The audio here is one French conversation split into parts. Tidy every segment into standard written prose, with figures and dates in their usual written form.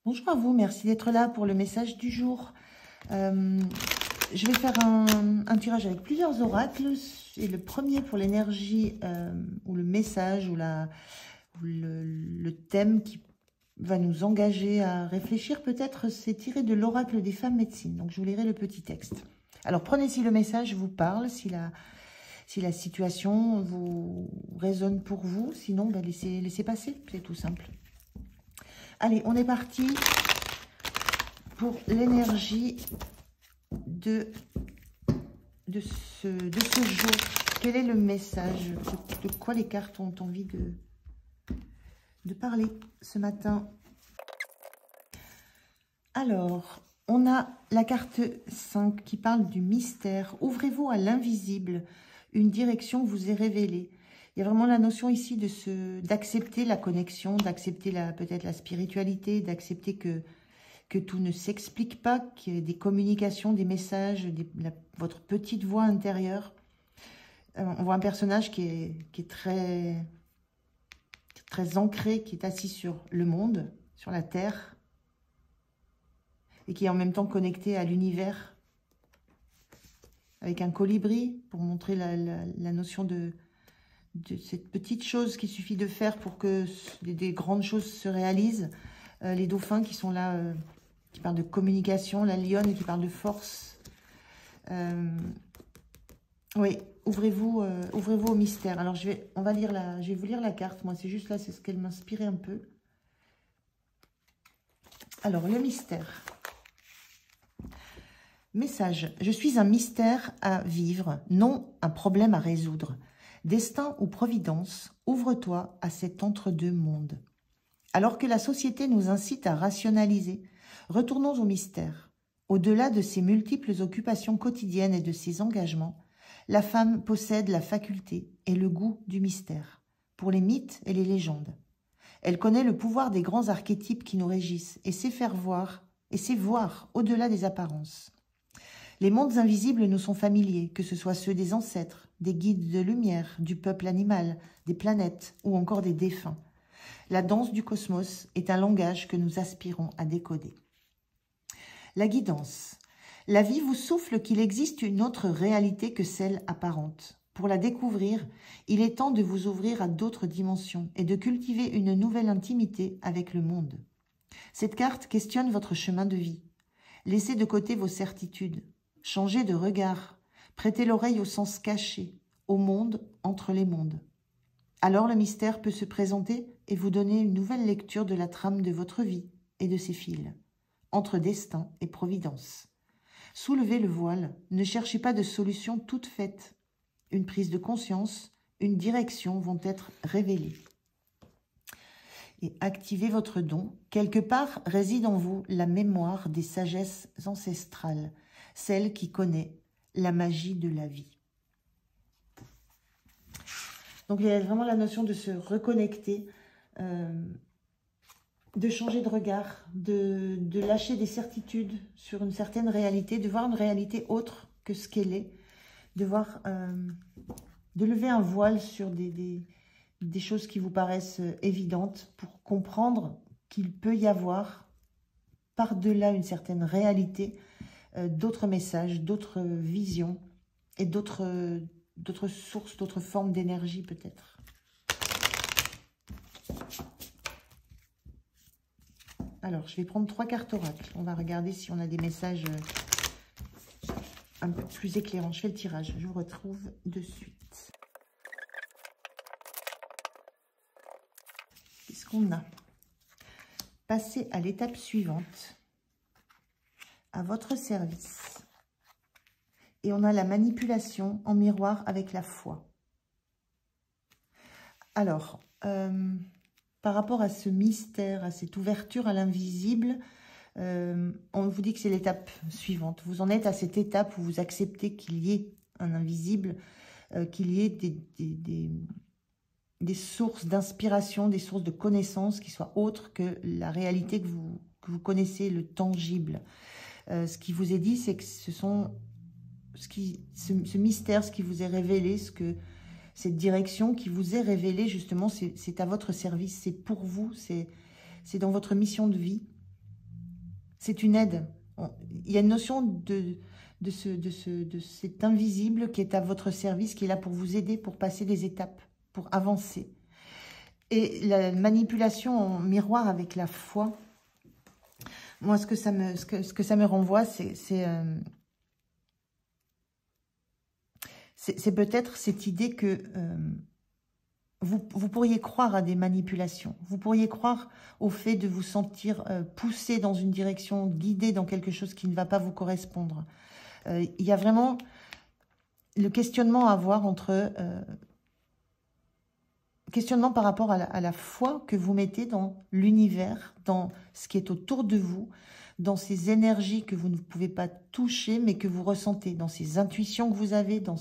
Bonjour à vous, merci d'être là pour le message du jour. Je vais faire un tirage avec plusieurs oracles. Et le premier pour l'énergie ou le message ou le thème qui va nous engager à réfléchir peut-être, c'est tiré de l'oracle des femmes médecines. Donc je vous lirai le petit texte. Alors prenez si le message vous parle, si la situation vous résonne pour vous. Sinon, ben, laissez passer, c'est tout simple. Allez, on est parti pour l'énergie de ce jour. Quel est le message? De quoi les cartes ont envie de parler ce matin? Alors, on a la carte 5 qui parle du mystère. Ouvrez-vous à l'invisible. Une direction vous est révélée. Il y a vraiment la notion ici d'accepter la connexion, d'accepter peut-être la spiritualité, d'accepter que tout ne s'explique pas, qu'il y ait des communications, des messages, votre petite voix intérieure. On voit un personnage qui est très ancré, qui est assis sur le monde, sur la terre, et qui est en même temps connecté à l'univers, avec un colibri, pour montrer la notion de cette petite chose qu'il suffit de faire pour que des grandes choses se réalisent. Les dauphins qui sont là, qui parlent de communication, la lionne qui parle de force. Oui, ouvrez-vous au mystère. Alors je vais vous lire la carte. Moi, c'est juste là, c'est ce qu'elle m'inspirait un peu. Alors, le mystère. Message. Je suis un mystère à vivre, non un problème à résoudre. Destin ou providence, ouvre-toi à cet entre-deux monde. Alors que la société nous incite à rationaliser, retournons au mystère. Au-delà de ses multiples occupations quotidiennes et de ses engagements, la femme possède la faculté et le goût du mystère, pour les mythes et les légendes. Elle connaît le pouvoir des grands archétypes qui nous régissent et sait voir au-delà des apparences. Les mondes invisibles nous sont familiers, que ce soit ceux des ancêtres, des guides de lumière, du peuple animal, des planètes ou encore des défunts. La danse du cosmos est un langage que nous aspirons à décoder. La guidance. La vie vous souffle qu'il existe une autre réalité que celle apparente. Pour la découvrir, il est temps de vous ouvrir à d'autres dimensions et de cultiver une nouvelle intimité avec le monde. Cette carte questionne votre chemin de vie. Laissez de côté vos certitudes. Changez de regard, prêtez l'oreille au sens caché, au monde entre les mondes. Alors le mystère peut se présenter et vous donner une nouvelle lecture de la trame de votre vie et de ses fils, entre destin et providence. Soulevez le voile, ne cherchez pas de solution toute faite. Une prise de conscience, une direction vont être révélées. Et activez votre don. Quelque part réside en vous la mémoire des sagesses ancestrales, celle qui connaît la magie de la vie. Donc il y a vraiment la notion de se reconnecter, de changer de regard, de lâcher des certitudes sur une certaine réalité, de voir une réalité autre que ce qu'elle est, de lever un voile sur des choses qui vous paraissent évidentes pour comprendre qu'il peut y avoir, par-delà une certaine réalité, d'autres messages, d'autres visions et d'autres sources, d'autres formes d'énergie peut-être. Alors, je vais prendre 3 cartes oracles. On va regarder si on a des messages un peu plus éclairants. Je fais le tirage, je vous retrouve de suite. Qu'est-ce qu'on a? Passez à l'étape suivante. À votre service. Et on a la manipulation en miroir avec la foi. Alors, par rapport à ce mystère, à cette ouverture à l'invisible, on vous dit que c'est l'étape suivante. Vous en êtes à cette étape où vous acceptez qu'il y ait un invisible, qu'il y ait des sources d'inspiration, des sources de connaissances qui soient autres que la réalité que vous connaissez, le tangible. Ce qui vous est dit, c'est que ce mystère, ce qui vous est révélé, cette direction qui vous est révélée, justement, c'est à votre service, c'est pour vous, c'est dans votre mission de vie. C'est une aide. Il y a une notion de cet invisible qui est à votre service, qui est là pour vous aider, pour passer des étapes, pour avancer. Et la manipulation en miroir avec la foi, moi, ce que ça me renvoie, c'est peut-être cette idée que vous pourriez croire à des manipulations. Vous pourriez croire au fait de vous sentir poussé dans une direction, guidé dans quelque chose qui ne va pas vous correspondre. Il y a vraiment le questionnement à avoir entre... questionnement par rapport à la foi que vous mettez dans l'univers, dans ce qui est autour de vous, dans ces énergies que vous ne pouvez pas toucher, mais que vous ressentez, dans ces intuitions que vous avez, dans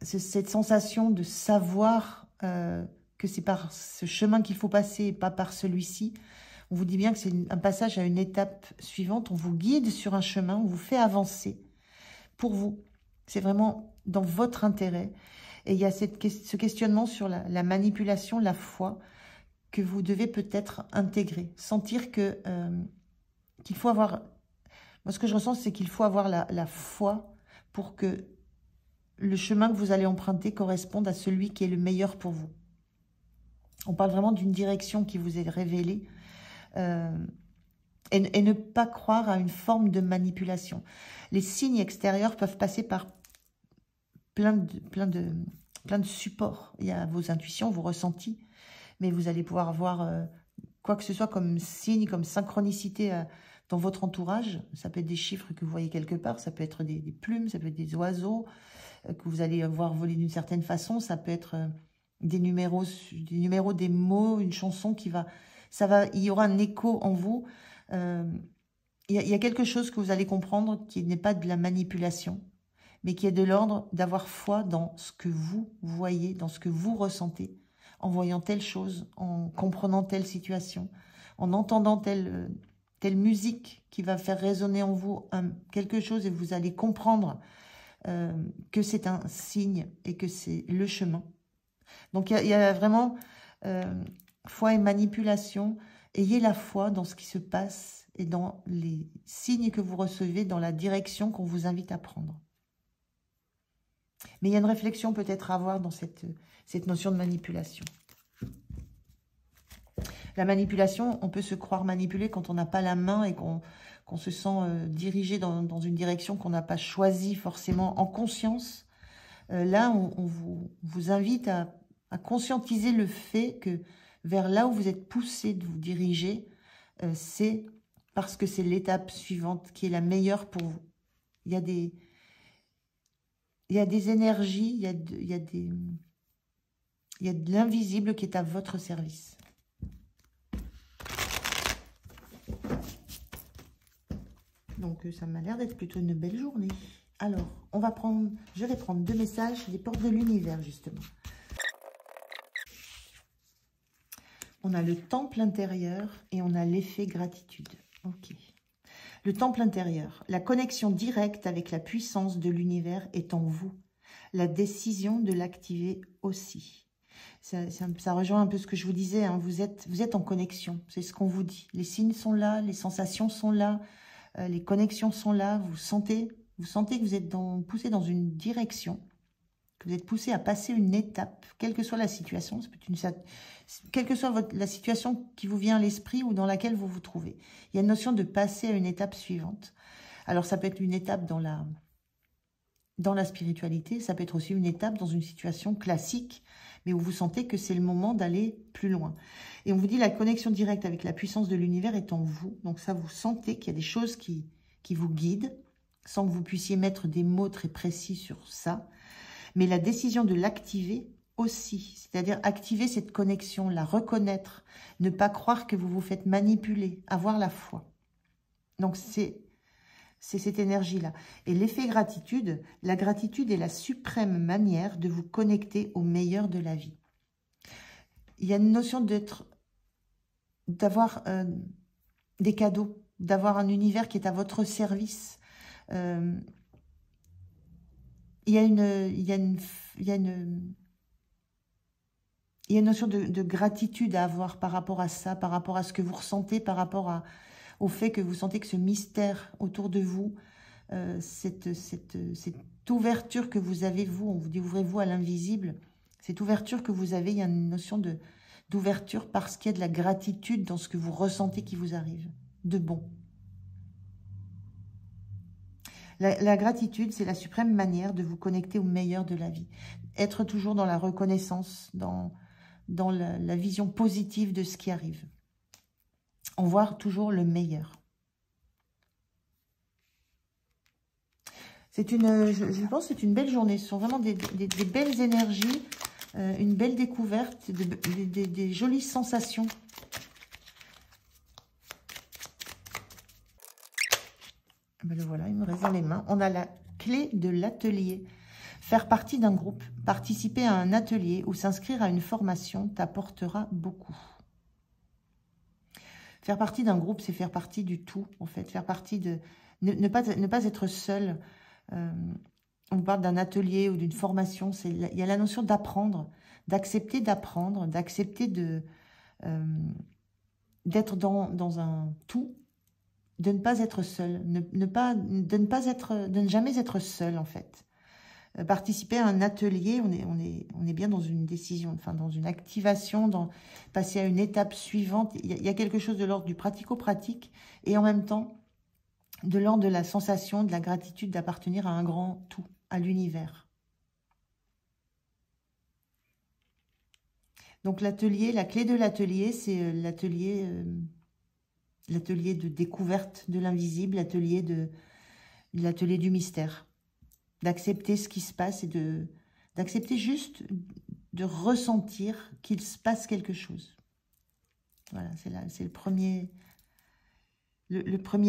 cette sensation de savoir que c'est par ce chemin qu'il faut passer et pas par celui-ci. On vous dit bien que c'est un passage à une étape suivante. On vous guide sur un chemin, on vous fait avancer pour vous. C'est vraiment dans votre intérêt. Et il y a ce questionnement sur la manipulation, la foi, que vous devez peut-être intégrer. Sentir que qu'il faut avoir... Moi, ce que je ressens, c'est qu'il faut avoir la foi pour que le chemin que vous allez emprunter corresponde à celui qui est le meilleur pour vous. On parle vraiment d'une direction qui vous est révélée. Et ne pas croire à une forme de manipulation. Les signes extérieurs peuvent passer par plein de supports. Il y a vos intuitions, vos ressentis, mais vous allez pouvoir voir quoi que ce soit comme signe, comme synchronicité dans votre entourage. Ça peut être des chiffres que vous voyez quelque part, ça peut être des plumes, ça peut être des oiseaux que vous allez voir voler d'une certaine façon, ça peut être des numéros, des mots, une chanson qui va... il y aura un écho en vous. Il y a quelque chose que vous allez comprendre qui n'est pas de la manipulation, mais qui est de l'ordre d'avoir foi dans ce que vous voyez, dans ce que vous ressentez, en voyant telle chose, en comprenant telle situation, en entendant telle musique qui va faire résonner en vous quelque chose, et vous allez comprendre que c'est un signe et que c'est le chemin. Donc il y a vraiment foi et manipulation. Ayez la foi dans ce qui se passe et dans les signes que vous recevez, dans la direction qu'on vous invite à prendre. Mais il y a une réflexion peut-être à avoir dans cette notion de manipulation. La manipulation, on peut se croire manipulé quand on n'a pas la main et qu'on se sent dirigé dans une direction qu'on n'a pas choisie forcément en conscience. Là, on vous invite à conscientiser le fait que vers là où vous êtes poussé de vous diriger, c'est parce que c'est l'étape suivante qui est la meilleure pour vous. Il y a des énergies, il y a de l'invisible qui est à votre service. Donc, ça m'a l'air d'être plutôt une belle journée. Alors, je vais prendre 2 messages des portes de l'univers, justement. On a le temple intérieur et on a l'effet gratitude. Ok. Le temple intérieur. La connexion directe avec la puissance de l'univers est en vous. La décision de l'activer aussi. Ça rejoint un peu ce que je vous disais. Hein. Vous êtes en connexion. C'est ce qu'on vous dit. Les signes sont là, les sensations sont là, les connexions sont là. Vous sentez que vous êtes poussé dans une direction, que vous êtes poussé à passer une étape, quelle que soit la situation. Quelle que soit la situation qui vous vient à l'esprit ou dans laquelle vous vous trouvez. Il y a une notion de passer à une étape suivante. Alors, ça peut être une étape dans la spiritualité, ça peut être aussi une étape dans une situation classique, mais où vous sentez que c'est le moment d'aller plus loin. Et on vous dit la connexion directe avec la puissance de l'univers est en vous. Donc ça, vous sentez qu'il y a des choses qui vous guident, sans que vous puissiez mettre des mots très précis sur ça. Mais la décision de l'activer aussi, c'est-à-dire activer cette connexion, la reconnaître, ne pas croire que vous vous faites manipuler, avoir la foi. Donc c'est cette énergie-là. Et l'effet gratitude, la gratitude est la suprême manière de vous connecter au meilleur de la vie. Il y a une notion d'avoir des cadeaux, d'avoir un univers qui est à votre service. Il y a une notion de gratitude à avoir par rapport à ça, par rapport à ce que vous ressentez, par rapport au fait que vous sentez que ce mystère autour de vous, cette ouverture que vous avez, vous, on vous dit ouvrez-vous à l'invisible, cette ouverture que vous avez, il y a une notion d'ouverture parce qu'il y a de la gratitude dans ce que vous ressentez qui vous arrive, de bon. La gratitude, c'est la suprême manière de vous connecter au meilleur de la vie. Être toujours dans la reconnaissance, dans la vision positive de ce qui arrive. En voir toujours le meilleur. Je pense que c'est une belle journée. Ce sont vraiment des belles énergies, une belle découverte, des jolies sensations. Ben le voilà, il me reste dans les mains. On a la clé de l'atelier. Faire partie d'un groupe, participer à un atelier ou s'inscrire à une formation t'apportera beaucoup. Faire partie d'un groupe, c'est faire partie du tout, en fait. Faire partie de... Ne pas être seul. On parle d'un atelier ou d'une formation. Il y a la notion d'apprendre, d'accepter d'apprendre, d'accepter d'être dans un tout. De ne pas être seul, de ne jamais être seul en fait. Participer à un atelier, on est bien dans une décision, enfin dans une activation, passer à une étape suivante. Il y a quelque chose de l'ordre du pratico-pratique et en même temps de l'ordre de la sensation, de la gratitude d'appartenir à un grand tout, à l'univers. Donc l'atelier, la clé de l'atelier, c'est l'atelier de découverte de l'invisible, l'atelier du mystère. D'accepter ce qui se passe et d'accepter juste de ressentir qu'il se passe quelque chose. Voilà, c'est le premier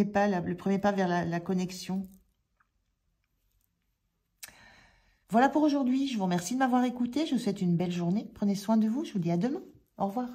pas, le premier pas vers la connexion. Voilà pour aujourd'hui. Je vous remercie de m'avoir écouté. Je vous souhaite une belle journée. Prenez soin de vous. Je vous dis à demain. Au revoir.